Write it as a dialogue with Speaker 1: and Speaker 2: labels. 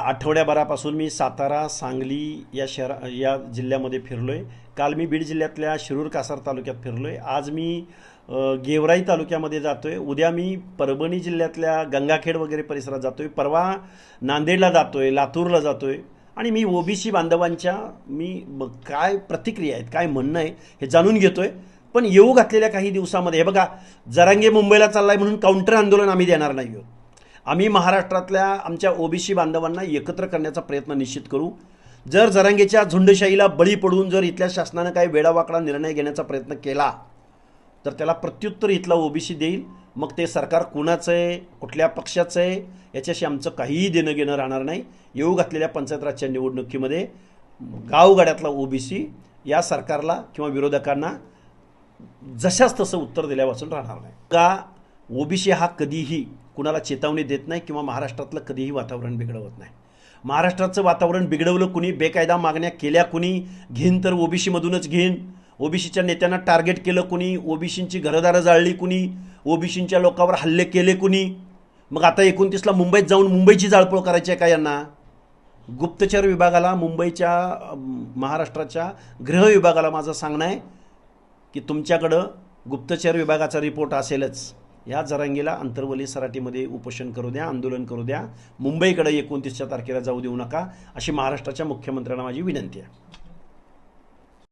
Speaker 1: आठवड्याभरापासून मी सातारा, सांगली या जिल्ह्यामध्ये फिरलोय। काल मी बीड जिल्ह्यातल्या शिरूर कासार तालुक्यात फिरलोय। आज मी गेवराई तालुक्यामध्ये जातोय। उद्या मी परभणी जिल्ह्यातल्या गंगाखेड वगैरे परिसरात जातोय। परवा नांदेडला जातोय, लातूरला जातोय आणि मी ओबीसी बांधवांच्या काय प्रतिक्रिया आहेत, काय म्हणणं आहे हे जाणून घेतोय। पण येऊ घातलेल्या काही दिवसामध्ये हे बघा, जरांगे मुंबईला चाललाय म्हणून काउंटर आंदोलन आम्ही देणार नाही आहोत। आम्ही महाराष्ट्रातल्या आमच्या ओबीसी बांधवांना एकत्र करण्याचा प्रयत्न निश्चित करू। जर जरांगेच्या झुंडशाहीला बळी पडून जर इथल्या शासनानं काही वेडावाकडा निर्णय घेण्याचा प्रयत्न केला तर त्याला प्रत्युत्तर इथला ओबीसी देईल। मग ते सरकार कुणाचं आहे, कुठल्या पक्षाचं आहे, याच्याशी आमचं काहीही देणं घेणं राहणार नाही। येऊ घातलेल्या पंचायत राजच्या निवडणुकीमध्ये गावगाड्यातला ओबीसी या सरकारला किंवा विरोधकांना जशाच तसं उत्तर दिल्यापासून राहणार नाही। का ओबीसी हा कधीही कुणाला चेतावणी देत नाही किंवा महाराष्ट्रातलं कधीही वातावरण बिघडवत नाही। महाराष्ट्राचं वातावरण बिघडवलं कुणी, बेकायदा मागण्या केल्या कुणी, घेईन तर ओबीसीमधूनच घेईन, ओबीसीच्या नेत्यांना टार्गेट केलं कुणी, ओबीसींची घरदारं जाळली कुणी, ओबीसींच्या लोकांवर हल्ले केले कुणी, मग आता 29ला मुंबईत जाऊन मुंबईची जाळपोळ करायची आहे का यांना? गुप्तचर विभागाला, मुंबईच्या महाराष्ट्राच्या गृह विभागाला माझं सांगणं आहे की तुमच्याकडं गुप्तचर विभागाचा रिपोर्ट असेलच। या जरांगीला अंतरवली सराटीमध्ये उपोषण करू द्या, आंदोलन करू द्या, मुंबईकडे 29च्या तारखेला जाऊ देऊ नका, अशी महाराष्ट्राच्या मुख्यमंत्र्यांना माझी विनंती आहे।